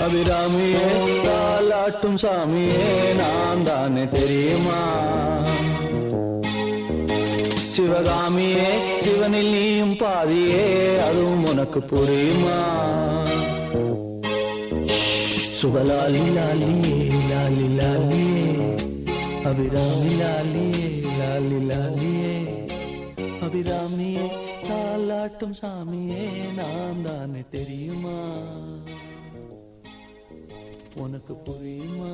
அபிராமியே தாலாட்டும் சாமியே நான் தானே தெரியுமா? சிவகாமியே சிவனில் நீயும் பாதியே அதுவும் உனக்கு புரியுமா? சுபலாலி லாலியே லாலி லாலியே அபிராமி லாலியே லாலி லாலியே அபிராமியே தாலாட்டும் சாமியே நான் தானே தெரியுமா? உனக்கு புரியுமா?